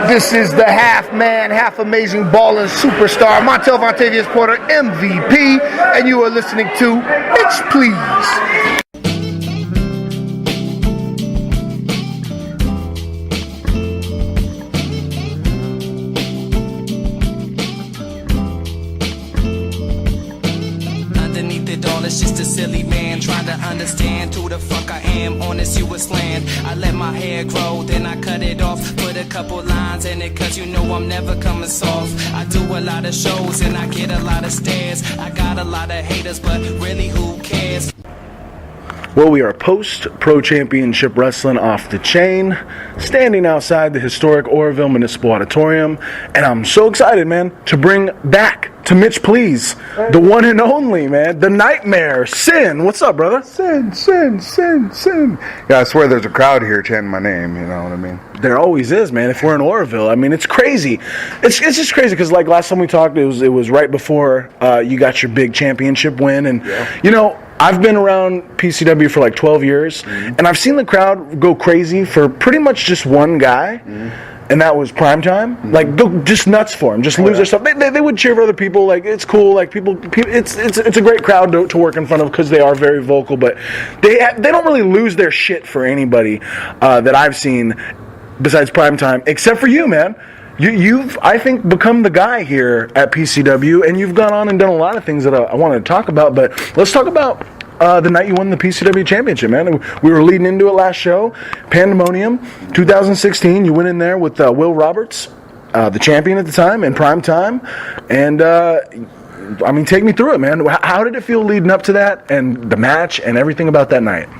This is the half man, half amazing ballin' superstar, Montel Vontavious Porter, MVP, and you are listening to Mitch, Please. It's just a silly man trying to understand who the fuck I am on this US land. I let my hair grow, then I cut it off. Put a couple lines in it, cause you know I'm never coming soft. I do a lot of shows and I get a lot of stares. I got a lot of haters, but really who cares? Well, we are post-Pro Championship Wrestling Off the Chain, standing outside the historic Oroville Municipal Auditorium, and I'm so excited, man, to bring back to Mitch, Please, the one and only, man, the Nightmare, SYNN. What's up, brother? SYNN, SYNN, SYNN, SYNN. Yeah, I swear there's a crowd here chanting my name, you know what I mean? There always is, man, if we're in Oroville. I mean, it's crazy. It's just crazy, because, like, last time we talked, it was right before you got your big championship win, and, you know, I've been around PCW for like 12 years, and I've seen the crowd go crazy for pretty much just one guy, and that was Primetime. Like, go just nuts for him, just lose their stuff. They would cheer for other people, like, it's cool, like, people it's a great crowd to work in front of, because they are very vocal, but they don't really lose their shit for anybody that I've seen besides Primetime, except for you, man. You've, I think, become the guy here at PCW, and you've gone on and done a lot of things that I wanted to talk about, but let's talk about the night you won the PCW Championship, man. We were leading into it last show. Pandemonium, 2016, you went in there with Will Roberts, the champion at the time, in prime time, and, I mean, take me through it, man. How did it feel leading up to that, and the match, and everything about that night?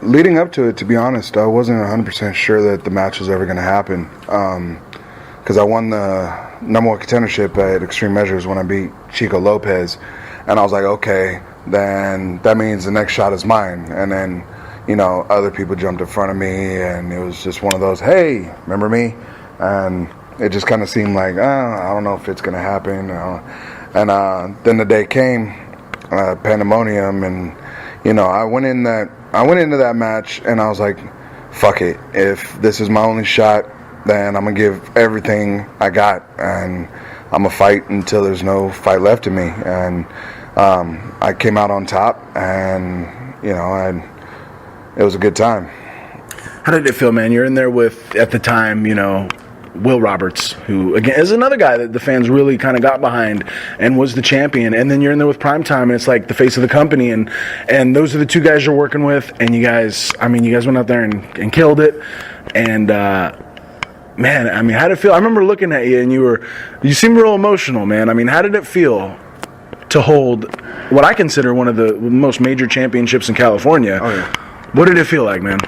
Leading up to it, to be honest, I wasn't 100% sure that the match was ever going to happen. Because I won the number one contendership at Extreme Measures when I beat Chico Lopez, and I was like, okay, then that means the next shot is mine. And then, you know, other people jumped in front of me, and it was just one of those, hey, remember me? And it just kind of seemed like, I don't know if it's gonna happen. And then the day came, Pandemonium, and you know, I went into that match, and I was like, fuck it, if this is my only shot, then I'm going to give everything I got, and I'm going to fight until there's no fight left in me. And I came out on top, and, you know, it was a good time. How did it feel, man? You're in there with, at the time, you know, Will Roberts, who, again, is another guy that the fans really kind of got behind and was the champion. And then you're in there with Primetime, and it's like the face of the company. And those are the two guys you're working with. And you guys went out there and killed it. And, man, I mean, how did it feel? I remember looking at you, and you seemed real emotional, man. I mean, how did it feel to hold what I consider one of the most major championships in California? Oh, yeah. What did it feel like, man?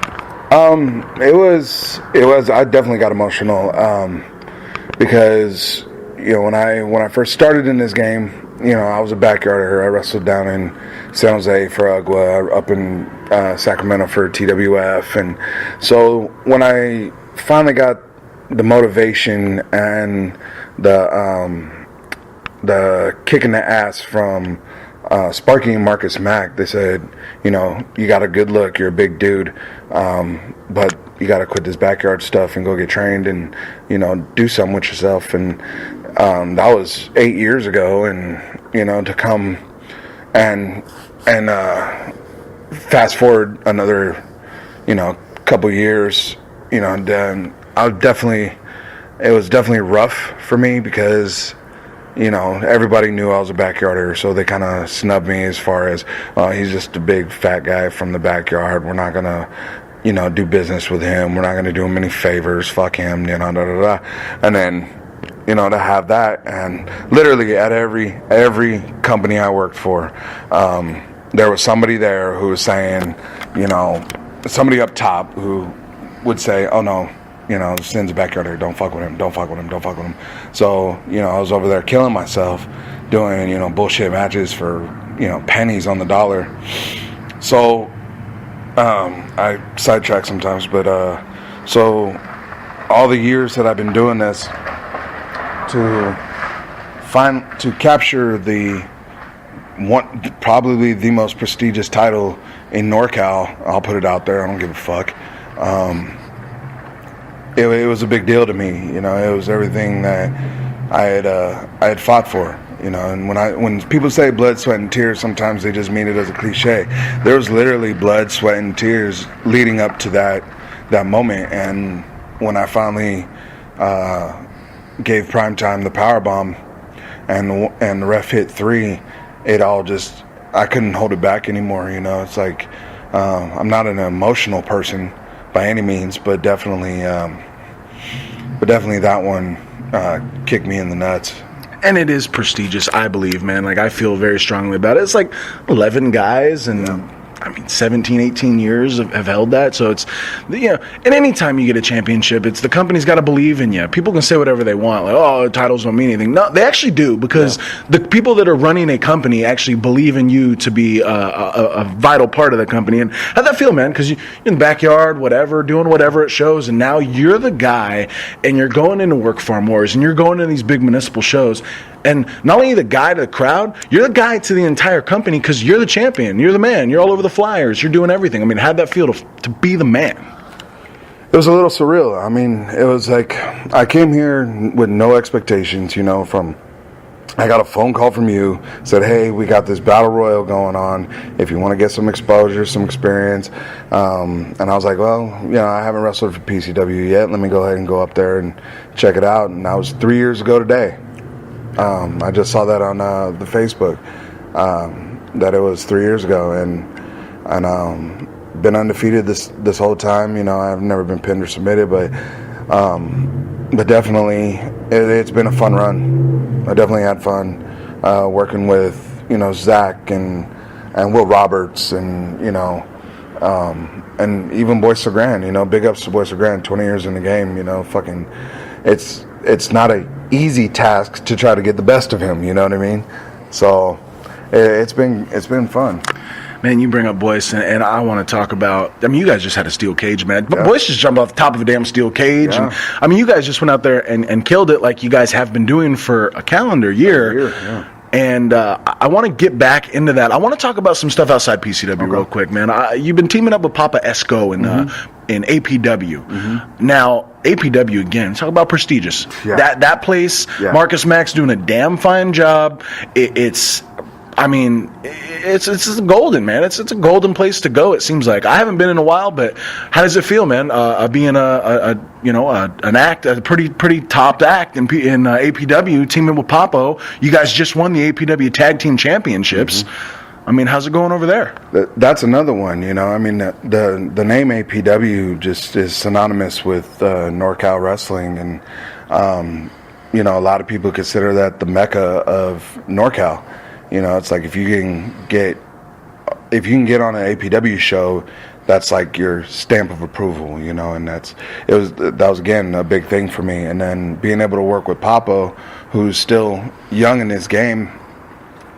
It was, I definitely got emotional, because, you know, when I first started in this game, you know, I was a backyarder. I wrestled down in San Jose for Agua, up in Sacramento for TWF. And so when I finally got the motivation and the kick in the ass from Sparkey and Markus Mack, they said, you know, you got a good look, you're a big dude, but you got to quit this backyard stuff and go get trained and, you know, do something with yourself. And that was 8 years ago, and, you know, to come and fast forward another, you know, couple years, you know, then it was definitely rough for me, because, you know, everybody knew I was a backyarder, so they kind of snubbed me as far as, he's just a big fat guy from the backyard. We're not going to, you know, do business with him. We're not going to do him any favors. Fuck him, you know, da-da-da. And then, you know, to have that, and literally at every company I worked for, there was somebody there who was saying, you know, somebody up top who would say, oh, no, you know, SYNN's a backyarder, don't fuck with him, don't fuck with him, don't fuck with him. So, you know, I was over there killing myself doing, you know, bullshit matches for, you know, pennies on the dollar. So, I sidetrack sometimes, but, so all the years that I've been doing this to capture probably the most prestigious title in NorCal, I'll put it out there, I don't give a fuck. it was a big deal to me. You know, it was everything that I had fought for. You know, and when people say blood, sweat, and tears, sometimes they just mean it as a cliche. There was literally blood, sweat, and tears leading up to that moment. And when I finally gave Primetime the powerbomb, and the ref hit 3, it all just, I couldn't hold it back anymore. You know, it's like I'm not an emotional person by any means, but definitely that one kicked me in the nuts. And it is prestigious, I believe, man. Like, I feel very strongly about it. It's like 11 guys, and I mean, 17, 18 years have held that. So it's, you know, and any time you get a championship, it's the company's got to believe in you. People can say whatever they want, like, oh, titles don't mean anything. No, they actually do, because the people that are running a company actually believe in you to be a vital part of the company. And how'd that feel, man? Because you're in the backyard, whatever, doing whatever it shows, and now you're the guy, and you're going into Work Farm Wars, and you're going to these big municipal shows. And not only the guy to the crowd, you're the guy to the entire company, because you're the champion. You're the man. You're all over the flyers. You're doing everything. I mean, how'd that feel to be the man? It was a little surreal. I mean, it was like I came here with no expectations, you know, I got a phone call from you, said, hey, we got this battle royal going on. If you want to get some exposure, some experience. And I was like, well, you know, I haven't wrestled for PCW yet. Let me go ahead and go up there and check it out. And that was 3 years ago today. I just saw that on the Facebook, that it was 3 years ago, and been undefeated this whole time. You know, I've never been pinned or submitted, but definitely it's been a fun run. I definitely had fun working with, you know, Zack and Will Roberts, and you know, and even Boyce LeGrande. You know, big ups to Boyce LeGrande. 20 years in the game. You know, it's not a easy task to try to get the best of him, you know what I mean? So it's been fun. Man, you bring up Boyce, and I want to talk about, I mean, you guys just had a steel cage, man. But Boyce just jumped off the top of a damn steel cage. Yeah. And I mean, you guys just went out there and killed it, like you guys have been doing for a calendar year. And I want to get back into that. I want to talk about some stuff outside PCW real quick, man. You've been teaming up with Papa Esco in APW. Now, APW, again, talk about prestigious. That place, Markus Mack's doing a damn fine job. It's golden, man. It's a golden place to go, it seems like. I haven't been in a while, but how does it feel, man, being an act, a pretty top act in APW, teaming with Papo? You guys just won the APW Tag Team Championships. I mean, how's it going over there? That's another one, you know. I mean, the name APW just is synonymous with NorCal wrestling, and you know, a lot of people consider that the mecca of NorCal. You know, it's like if you can get on an APW show, that's like your stamp of approval, you know. And that was again a big thing for me. And then being able to work with Papo, who's still young in this game,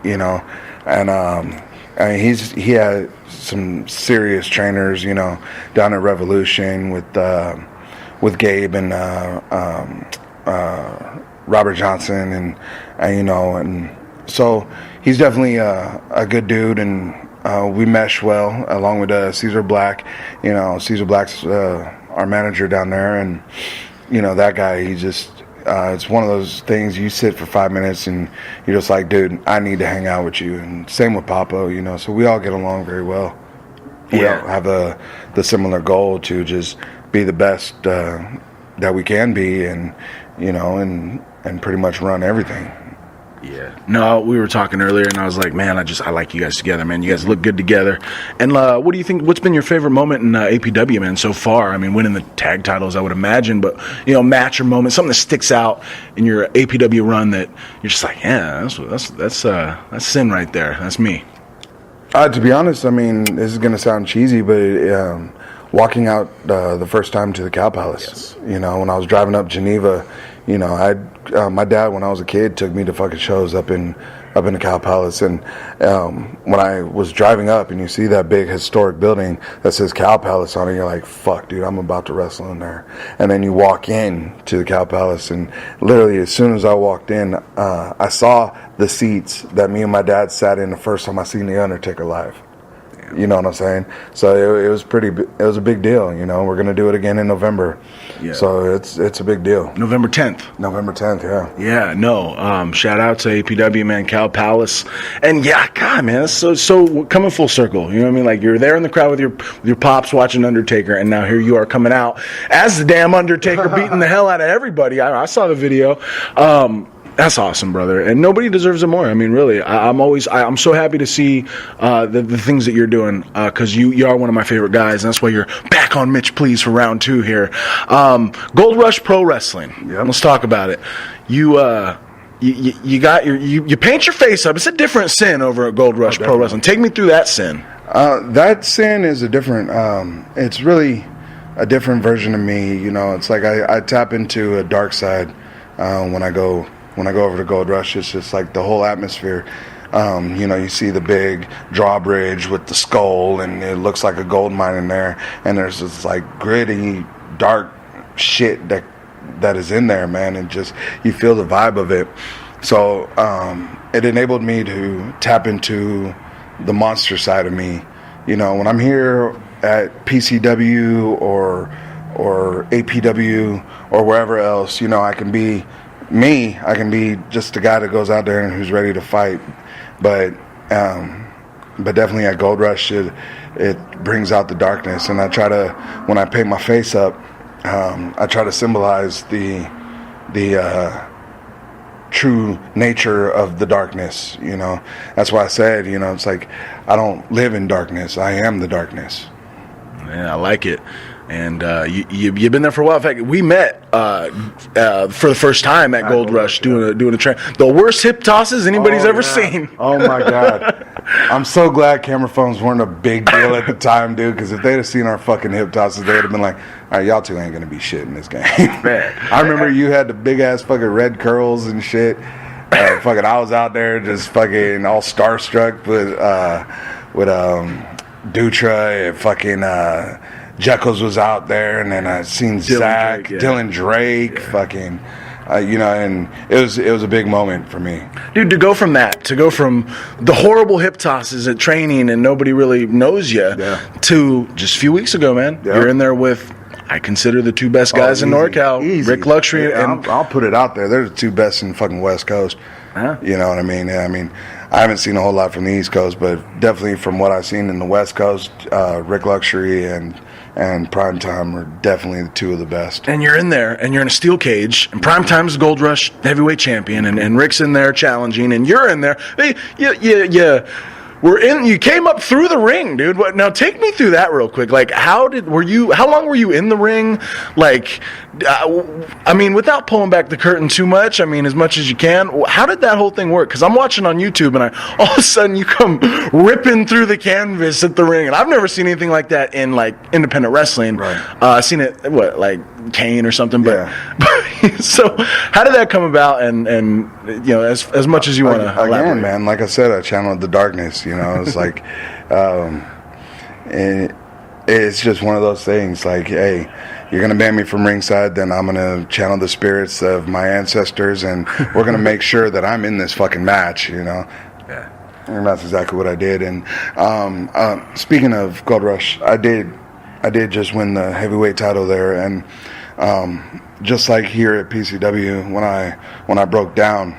you know, and I mean, he had some serious trainers, you know, down at Revolution with Gabe and Robert Johnson, and you know, and so he's definitely a good dude, and we mesh well along with Ceasar Black. You know, Ceasar Black's our manager down there, and you know, that guy, he just it's one of those things, you sit for 5 minutes and you're just like, dude, I need to hang out with you. And same with Papo, you know, so we all get along very well. We all have the similar goal to just be the best that we can be, and you know, and pretty much run everything. Yeah. No, we were talking earlier, and I was like, man, I like you guys together, man. You guys look good together. And what do you think? What's been your favorite moment in APW, man, so far? I mean, winning the tag titles, I would imagine, but you know, match or moment, something that sticks out in your APW run that you're just like, yeah, that's SYNN right there. That's me. To be honest, I mean, this is gonna sound cheesy, but walking out the first time to the Cow Palace, you know, when I was driving up Geneva. You know, my dad, when I was a kid, took me to fucking shows up in the Cow Palace, and when I was driving up and you see that big historic building that says Cow Palace on it, you're like, fuck, dude, I'm about to wrestle in there. And then you walk in to the Cow Palace, and literally as soon as I walked in, I saw the seats that me and my dad sat in the first time I seen The Undertaker live. You know what I'm saying? So it was a big deal. You know, we're gonna do it again in November. Yeah. So it's a big deal. November 10th. November 10th. Yeah. Yeah. No. Shout out to APW, man, Cal Palace, and yeah, God, man, it's so coming full circle. You know what I mean? Like you're there in the crowd with your pops watching Undertaker, and now here you are coming out as the damn Undertaker, beating the hell out of everybody. I saw the video. That's awesome, brother, and nobody deserves it more. I mean, really, I'm so happy to see the things that you're doing because you are one of my favorite guys, and that's why you're back on Mitch Please for round 2 here. Gold Rush Pro Wrestling. Yep. Let's talk about it. You paint your face up. It's a different SYNN over at Gold Rush Pro Wrestling. Take me through that SYNN. That SYNN is a different. It's really a different version of me. You know, it's like I tap into a dark side when I go over to Gold Rush. It's just like the whole atmosphere. You know, you see the big drawbridge with the skull, and it looks like a gold mine in there. And there's this like gritty, dark shit that is in there, man. And just you feel the vibe of it. So it enabled me to tap into the monster side of me. You know, when I'm here at PCW or APW or wherever else, you know, I can be me. I can be just a guy that goes out there and who's ready to fight. But definitely at Gold Rush, it brings out the darkness. And I try to, when I paint my face up, I try to symbolize the true nature of the darkness. You know, that's why I said, you know, it's like I don't live in darkness. I am the darkness. Yeah, I like it. And you've been there for a while. In fact, we met for the first time at Gold Rush doing a train. The worst hip tosses anybody's ever seen. Oh my God! I'm so glad camera phones weren't a big deal at the time, dude. Because if they'd have seen our fucking hip tosses, they'd have been like, "All right, y'all two ain't gonna be shit in this game." I remember you had the big ass fucking red curls and shit. Fucking, I was out there just fucking all starstruck with Dupre and fucking. Jekyll's was out there, and then I seen Zack, Dylan Drake, fucking, you know, and it was a big moment for me, dude. To go from the horrible hip tosses at training and nobody really knows you, to just a few weeks ago, man, you're in there with, I consider the two best guys in NorCal, Rick Luxury, and I'll put it out there. They're the two best in fucking West Coast. You know what I mean? Yeah, I mean, I haven't seen a whole lot from the East Coast, but definitely from what I've seen in the West Coast, Rick Luxury and Primetime are definitely the two of the best. And you're in there, and you're in a steel cage, and Primetime's Gold Rush Heavyweight Champion, and Rick's in there challenging, and you're in there. Hey, you came up through the ring, dude. Now take me through that real quick. Like, how long were you in the ring? Like, I mean, without pulling back the curtain too much, I mean, as much as you can, how did that whole thing work? Because I'm watching on YouTube, and all of a sudden you come ripping through the canvas at the ring, and I've never seen anything like that in, like, independent wrestling. Right. I've seen it, like Kane or something, but so how did that come about? And you know, as much as you want to elaborate. Again, man, like I said, I channeled the darkness. You know, it's like, it's just one of those things. Like, hey, you're gonna ban me from ringside, then I'm gonna channel the spirits of my ancestors, and we're gonna make sure that I'm in this fucking match. You know. Yeah. And that's exactly what I did. And speaking of Gold Rush, I did just win the heavyweight title there, and just like here at PCW, when I broke down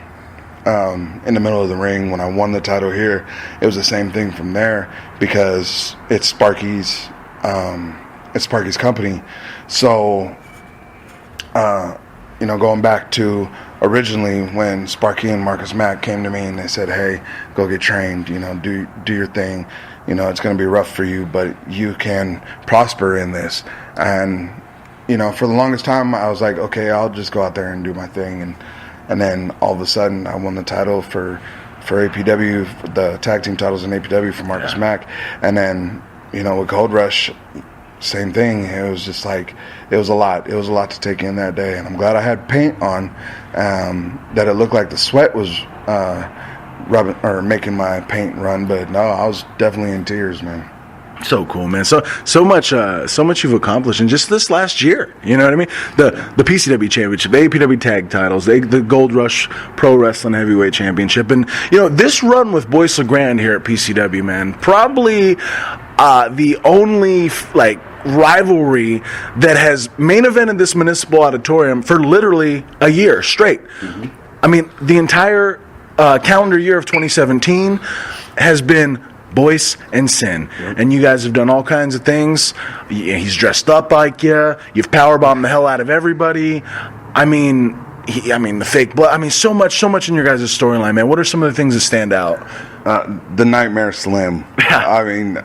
in the middle of the ring, when I won the title here, it was the same thing from there, because it's Sparky's company. So you know, going back to originally when Sparkey and Markus came to me and they said, "Hey, go get trained. You know, do your thing. You know, it's going to be rough for you, but you can prosper in this." And you know, for the longest time, I was like, okay, I'll just go out there and do my thing. And then all of a sudden, I won the title for APW, the tag team titles in APW for Markus Mack. And then, you know, with Gold Rush, same thing. It was just like, it was a lot. It was a lot to take in that day. And I'm glad I had paint on, that it looked like the sweat was rubbing or making my paint run. But no, I was definitely in tears, man. So cool, man. So much you've accomplished in just this last year. You know what I mean? The PCW Championship, the APW Tag Titles, the Gold Rush Pro Wrestling Heavyweight Championship, and this run with Boyce LeGrande here at PCW, man, probably the only rivalry that has main evented this municipal auditorium for literally a year straight. Mm-hmm. I mean, the entire calendar year of 2017 has been Boyce and SYNN. Yep. And you guys have done all kinds of things. He's dressed up like you. You've powerbombed the hell out of everybody. I mean, the fake blood. I mean, so much in your guys' storyline, man. What are some of the things that stand out? The Nightmare Slim. I mean,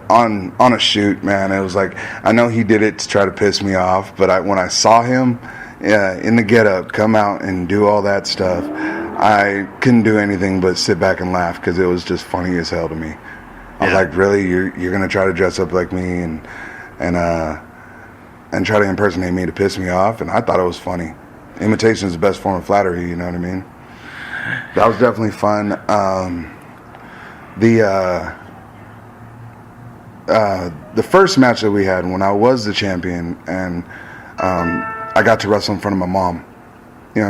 on a shoot, man, it was like, I know he did it to try to piss me off, but when I saw him in the getup come out and do all that stuff, I couldn't do anything but sit back and laugh because it was just funny as hell to me. I was like, really, you're gonna try to dress up like me and try to impersonate me to piss me off? And I thought it was funny. Imitation is the best form of flattery, you know what I mean? That was definitely fun. The first match that we had when I was the champion, and I got to wrestle in front of my mom.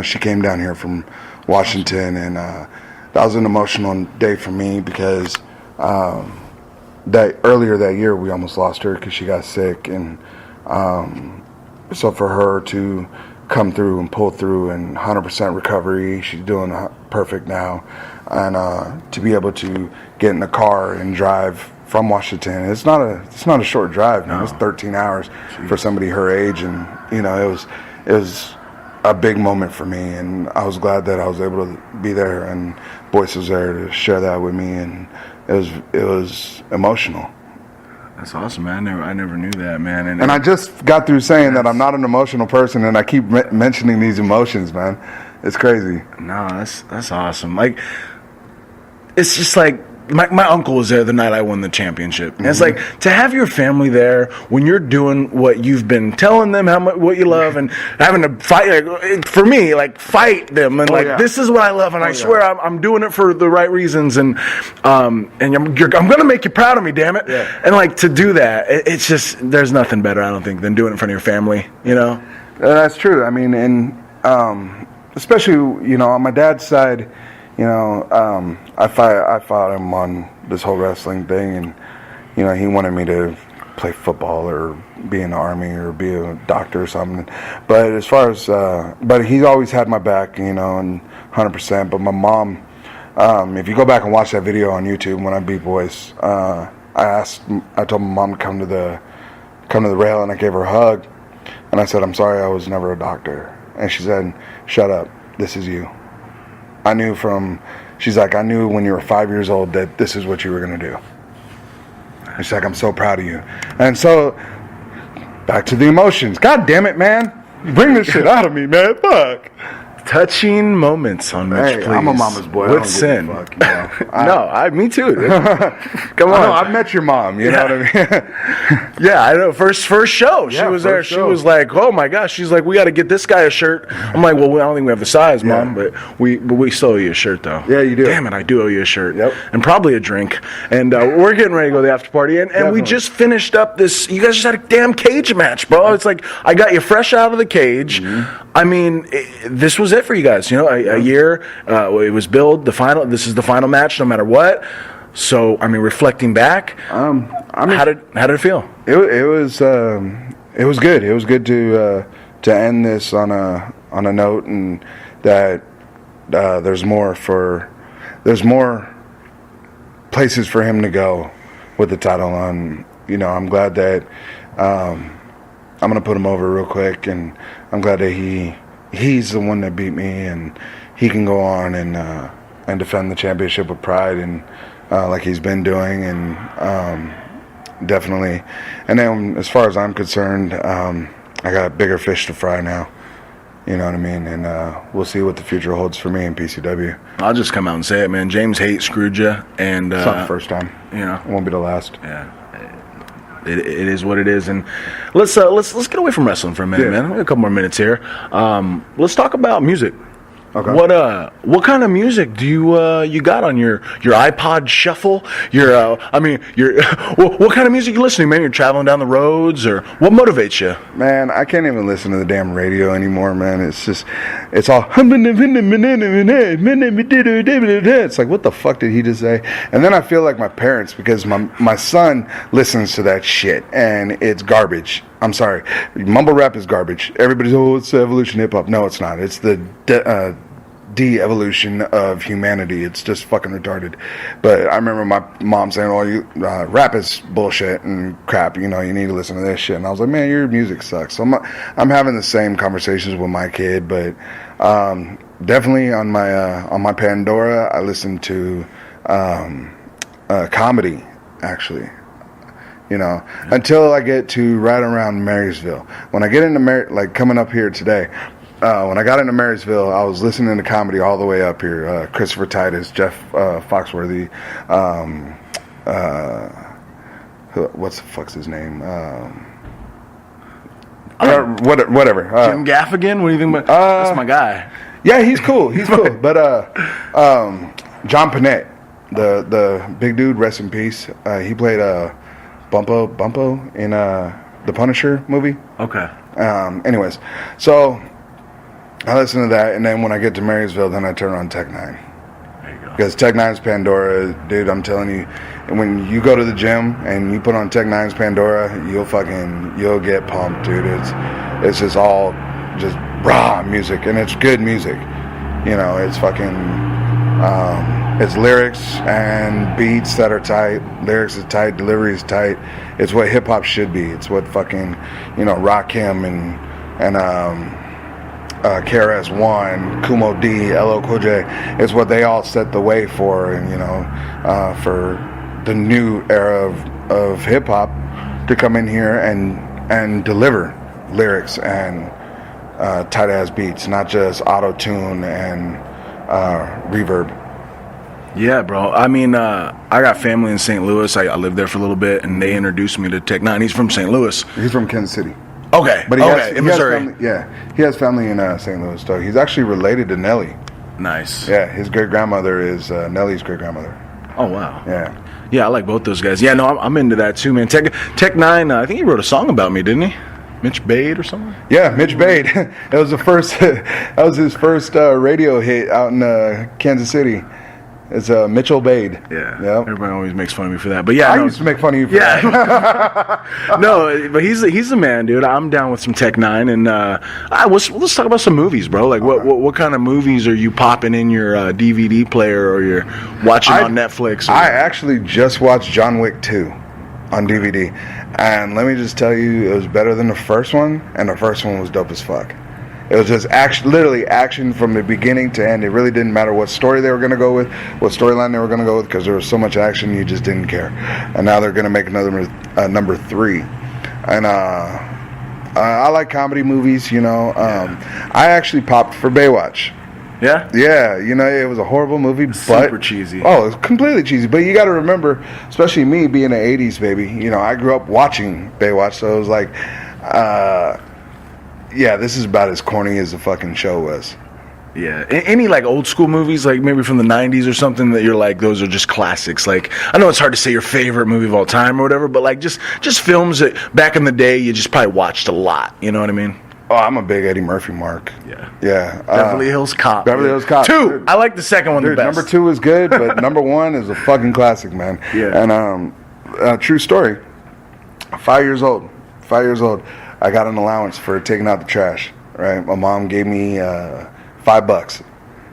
She came down here from Washington, and that was an emotional day for me because that earlier that year we almost lost her because she got sick, and so for her to come through and pull through and 100% recovery, she's doing perfect now, and to be able to get in the car and drive from Washington, it's not a short drive, man. No. It's 13 hours for somebody her age, and it was a big moment for me, and I was glad that I was able to be there, and Boyce was there to share that with me, and it was emotional. That's awesome, man. I never knew that, man. And I just got through saying that I'm not an emotional person, and I keep mentioning these emotions, man. It's crazy. No, that's awesome. Like, it's just like, My uncle was there the night I won the championship. And it's like, to have your family there when you're doing what you've been telling them what you love, and having to fight, for me, fight them, and this is what I love, and I swear I'm doing it for the right reasons, and I'm going to make you proud of me, damn it. Yeah. And to do that, it's just, there's nothing better, I don't think, than doing it in front of your family, That's true. I mean, and especially, on my dad's side, I fought him on this whole wrestling thing, and he wanted me to play football or be in the army or be a doctor or something. But as far as but he's always had my back, and 100%. But my mom, if you go back and watch that video on YouTube when I beat Boyce, I told my mom to come to the rail, and I gave her a hug, and I said, I'm sorry I was never a doctor. And she said, shut up, this is you. She's like, I knew when you were 5 years old that this is what you were going to do. And she's like, I'm so proud of you. And so, back to the emotions. God damn it, man. You bring this shit out of me, man. Fuck. Touching moments on Mitch, please. I'm a mama's boy. With SYNN. Me too. Come on. I've met your mom. You know what I mean? Yeah, I know. First show. She was there. She was like, oh my gosh. She's like, we got to get this guy a shirt. I'm like, well, I don't think we have the size, Mom, but we still owe you a shirt, though. Yeah, you do. Damn it, I do owe you a shirt. Yep. And probably a drink. And we're getting ready to go to the after party. And we just finished up this. You guys just had a damn cage match, bro. It's like, I got you fresh out of the cage. Mm-hmm. I mean, this was it for you guys. A year. It was billed. This is the final match, no matter what. So, I mean, reflecting back, how did it feel? It was good. It was good to end this on a note, and that there's more places for him to go with the title on. I'm glad that I'm gonna put him over real quick, and I'm glad that he's the one that beat me, and he can go on and defend the championship with pride, and like he's been doing, and definitely. And then as far as I'm concerned, I got bigger fish to fry now. You know what I mean? And we'll see what the future holds for me in PCW. I'll just come out and say it, man. James Haight screwed you, and it's not the first time. It won't be the last. Yeah. It is what it is, and let's get away from wrestling for a minute, man. We have a couple more minutes here. Let's talk about music. Okay. What kind of music do you got on your iPod shuffle? What kind of music you listening, man? You're traveling down the roads, or what motivates you? Man, I can't even listen to the damn radio anymore, man. It's all. It's like, what the fuck did he just say? And then I feel like my parents, because my son listens to that shit, and it's garbage. I'm sorry, mumble rap is garbage. Everybody's, it's the evolution of hip hop. No, it's not. It's the de-evolution of humanity. It's just fucking retarded. But I remember my mom saying, rap is bullshit and crap. You need to listen to this shit. And I was like, man, your music sucks. So I'm having the same conversations with my kid, but definitely on my Pandora, I listen to comedy, actually. Until I get to right around Marysville. When I get into coming up here today, when I got into Marysville, I was listening to comedy all the way up here. Christopher Titus, Jeff Foxworthy, what's the fuck's his name? Whatever. Jim Gaffigan? What do you think about? That's my guy. Yeah, he's cool. He's cool. But John Panette, the big dude, rest in peace. He played Bumpo in the Punisher movie. Okay. Anyways, so I listen to that, and then when I get to Marysville, then I turn on Tech 9. There you go. Because Tech 9's Pandora, dude, I'm telling you, when you go to the gym and you put on Tech 9's Pandora, you'll get pumped, dude. It's just all just raw music, and it's good music. It's fucking it's lyrics and beats that are tight. Lyrics is tight, delivery is tight. It's what hip hop should be. It's what fucking Rakim and KRS-One, Kumo D, LL Cool J. It's what they all set the way for, and for the new era of hip hop to come in here and deliver lyrics and tight ass beats, not just auto tune and reverb. Yeah, bro. I mean, I got family in St. Louis. I lived there for a little bit, and they introduced me to Tech 9. He's from St. Louis. He's from Kansas City. Okay. But in Missouri. He has family in St. Louis, though. He's actually related to Nelly. Nice. Yeah, his great-grandmother is Nelly's great-grandmother. Oh, wow. Yeah. Yeah, I like both those guys. Yeah, no, I'm into that, too, man. Tech 9, I think he wrote a song about me, didn't he? Mitch Bade or something? Yeah, Mitch Bade. That was his first radio hit out in Kansas City. It's Mitchell Bade. Yeah. Yep. Everybody always makes fun of me for that. But yeah, I used to make fun of you for that. No, but he's the man, dude. I'm down with some Tech 9, and let's talk about some movies, bro. Like, what kind of movies are you popping in your DVD player, or you're watching on Netflix? I actually just watched John Wick 2 on DVD, and let me just tell you, it was better than the first one, and the first one was dope as fuck. It was just literally action from the beginning to end. It really didn't matter what story they were going to go with, what storyline they were going to go with, because there was so much action, you just didn't care. And now they're going to make another number 3. And I like comedy movies, I actually popped for Baywatch. Yeah? Yeah, it was a horrible movie, but super cheesy. Oh, it's completely cheesy. But you got to remember, especially me being an 80s baby, I grew up watching Baywatch, so it was like, yeah, this is about as corny as the fucking show was. Yeah. Any like old school movies, like maybe from the 90s or something, that you're like, those are just classics? Like, I know it's hard to say your favorite movie of all time or whatever, but like just films that back in the day you just probably watched a lot. You know what I mean? Oh, I'm a big Eddie Murphy mark. Yeah. Yeah. Beverly Hills Cop. Beverly Hills Cop. 2. Dude. I like the second one the best. Number 2 is good, but number 1 is a fucking classic, man. Yeah. And true story. 5 years old. I got an allowance for taking out the trash, right? My mom gave me $5,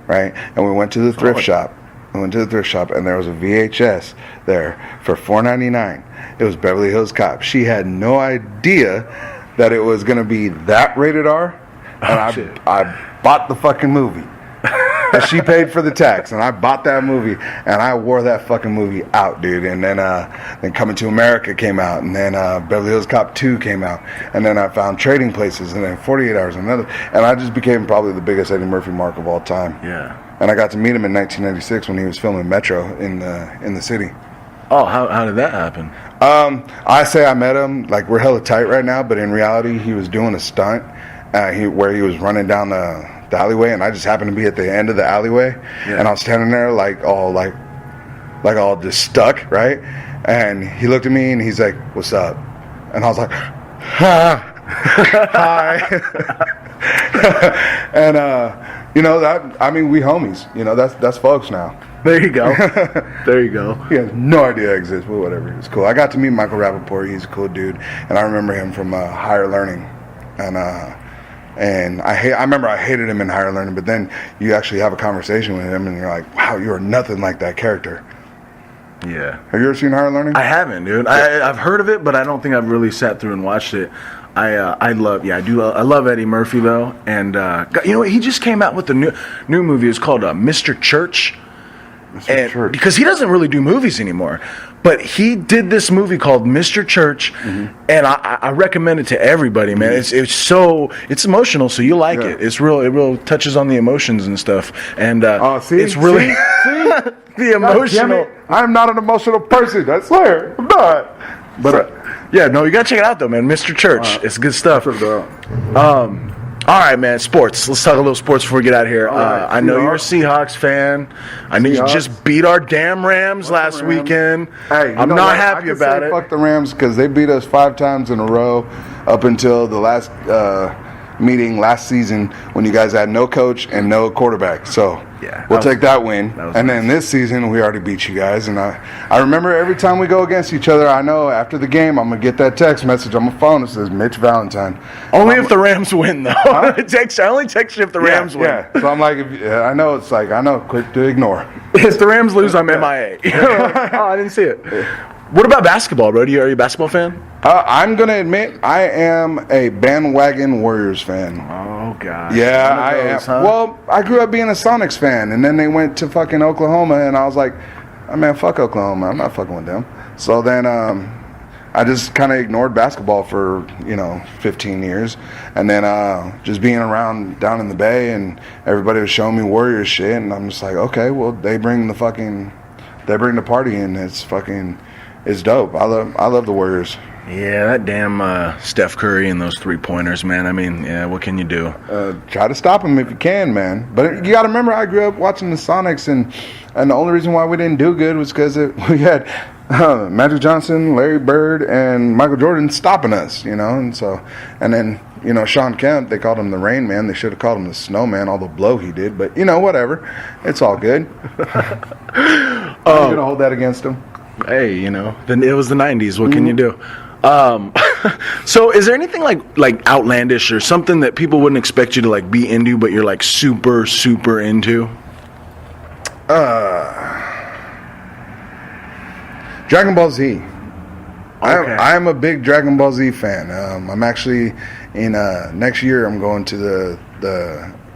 right? And we went to the thrift shop. And there was a VHS there for $4.99. It was Beverly Hills Cop. She had no idea that it was going to be that rated R. And I bought the fucking movie. And she paid for the tax, and I bought that movie, and I wore that fucking movie out, dude. And then Coming to America came out, and then Beverly Hills Cop 2 came out, and then I found Trading Places, and then 48 Hours, and I just became probably the biggest Eddie Murphy mark of all time. Yeah. And I got to meet him in 1996 when he was filming Metro in the city. Oh, how did that happen? I say I met him, like, we're hella tight right now, but in reality, he was doing a stunt where he was running down the alleyway, and I just happened to be at the end of the alleyway, and I was standing there all just stuck, right? And he looked at me and he's like, "What's up?" And I was like, "Hi." And we homies. That's folks now. There you go. There you go. He has no idea I exist, but whatever. It's cool. I got to meet Michael Rappaport. He's a cool dude, and I remember him from Higher Learning, and I remember I hated him in Higher Learning, but then you actually have a conversation with him, and you're like, wow, you are nothing like that character. Yeah. Have you ever seen Higher Learning? I haven't, dude. I've heard of it, but I don't think I've really sat through and watched it. I love Eddie Murphy though, and you know what? He just came out with a new movie. It's called Mr. Church. Church. Because he doesn't really do movies anymore, but he did this movie called Mr. Church, and I recommend it to everybody, man. It's emotional, so you like it. It's real. It real touches on the emotions and stuff, and it's really see? The emotional. I'm not an emotional person. I swear, I'm not. But yeah, no, you gotta check it out though, man. Mr. Church, it's good stuff. All right, man. Sports. Let's talk a little sports before we get out of here. Right, I know you're a Seahawks fan. I know you just beat our damn Rams last weekend. Hey, I'm not happy about it. Fuck the Rams because they beat us 5 times in a row up until the last meeting last season when you guys had no coach and no quarterback. So we'll take that win. And then this season we already beat you guys. And I remember every time we go against each other, I know after the game I'm going to get that text message on my phone that says Mitch Valentine. Only if the Rams win, though. I only text you if the Rams win. Yeah. So I'm like, I know quick to ignore. If the Rams lose, I'm MIA. Oh, I didn't see it. What about basketball, bro? Are you a basketball fan? I'm going to admit I am a bandwagon Warriors fan. Oh, God. Yeah, I am. Huh? Well, I grew up being a Sonics fan, and then they went to fucking Oklahoma, and I was like, oh, man, fuck Oklahoma. I'm not fucking with them. So then I just kind of ignored basketball for, 15 years. And then just being around down in the Bay, and everybody was showing me Warriors shit, and I'm just like, okay, well, they bring the party, and it's dope. I love the Warriors. Yeah, that damn Steph Curry and those 3-pointers, man. I mean, yeah, what can you do? Try to stop him if you can, man. But you got to remember, I grew up watching the Sonics, and the only reason why we didn't do good was because we had Magic Johnson, Larry Bird, and Michael Jordan stopping us, and then Sean Kemp, they called him the Rain Man. They should have called him the Snowman, all the blow he did. But whatever, it's all good. I'm gonna hold that against him. Hey, then it was the 90s. What can you do? So is there anything like outlandish or something that people wouldn't expect you to be into, but you're super, super into? Dragon Ball Z. Okay. I'm a big Dragon Ball Z fan. I'm actually in next year I'm going to the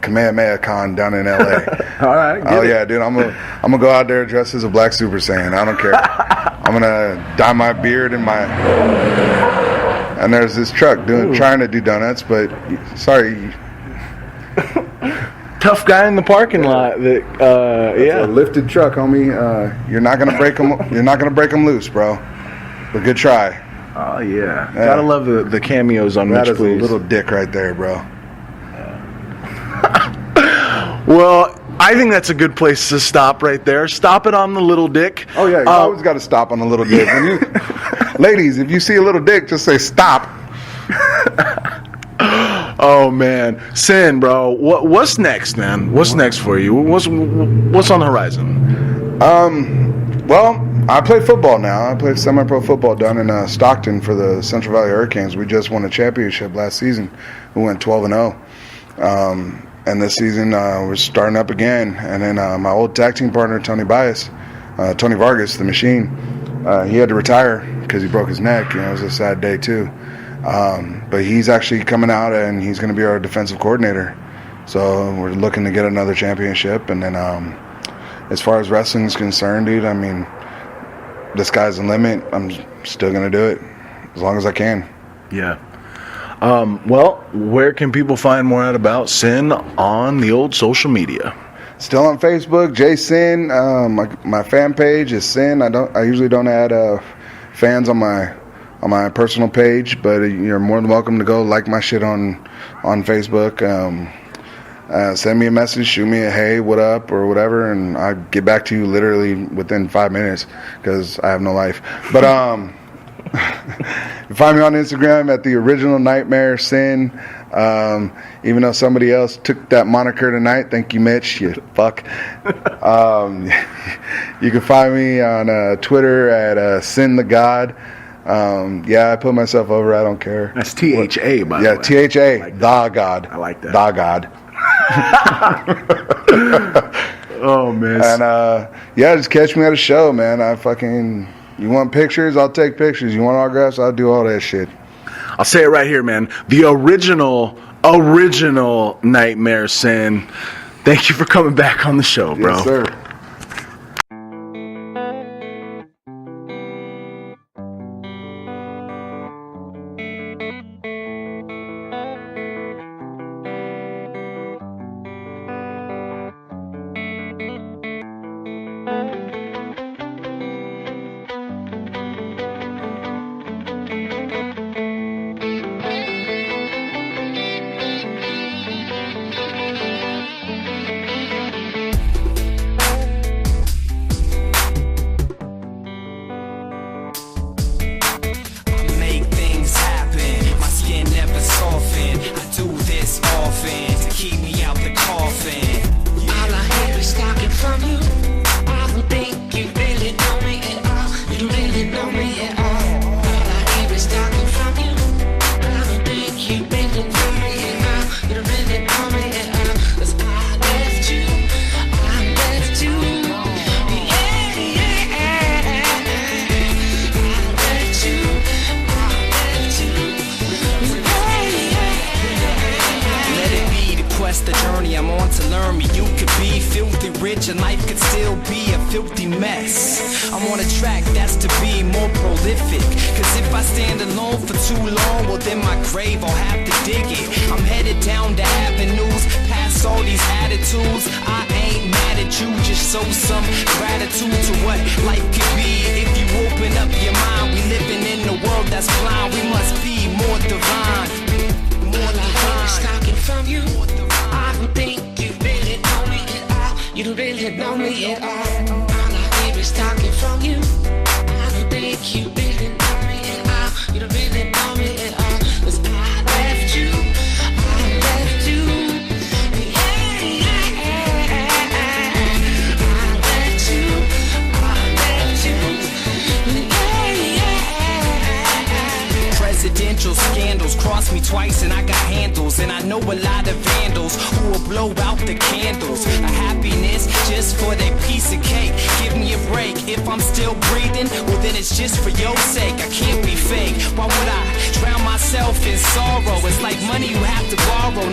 Kamehameha Con down in LA. All right. Yeah, dude. I'm gonna go out there dressed as a Black Super Saiyan. I don't care. I'm gonna dye my beard and there's this truck trying to do donuts, but sorry. Tough guy in the parking lot. A lifted truck, homie. You're not gonna break them. You're not gonna break them loose, bro. But good try. Oh yeah. Gotta love the cameos on Mitch, please. That is a little dick right there, bro. Well, I think that's a good place to stop right there. Stop it on the little dick. Oh, yeah. You always got to stop on the little dick. Ladies, if you see a little dick, just say stop. Oh, man. SYNN, bro. What's next, man? What's next for you? What's on the horizon? Well, I play football now. I play semi-pro football down in Stockton for the Central Valley Hurricanes. We just won a championship last season. We went 12-0. And this season, we're starting up again. And then my old tag team partner, Tony Vargas, the Machine, he had to retire because he broke his neck. It was a sad day, too. But he's actually coming out, and he's going to be our defensive coordinator. So we're looking to get another championship. And then as far as wrestling is concerned, dude, I mean, the sky's the limit. I'm still going to do it as long as I can. Yeah. Well, where can people find more out about SYNN on the old social media? Still on Facebook, JSYNN. My fan page is SYNN. I usually don't add fans on my personal page, but you're more than welcome to go like my shit on Facebook. send me a message, shoot me a hey, what up, or whatever, and I'll get back to you literally within 5 minutes because I have no life. But you find me on Instagram at the original Nightmare Sin. Even though somebody else took that moniker tonight, thank you, Mitch. You fuck. You can find me on Twitter at Sin the God. I put myself over. I don't care. That's THA, by the way. Yeah, THA, like the God. I like that. The God. Oh, man. And just catch me at a show, man. You want pictures? I'll take pictures. You want autographs? I'll do all that shit. I'll say it right here, man. The original Nightmare Sin. Thank you for coming back on the show, bro. Yes, sir.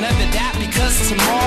Never that because tomorrow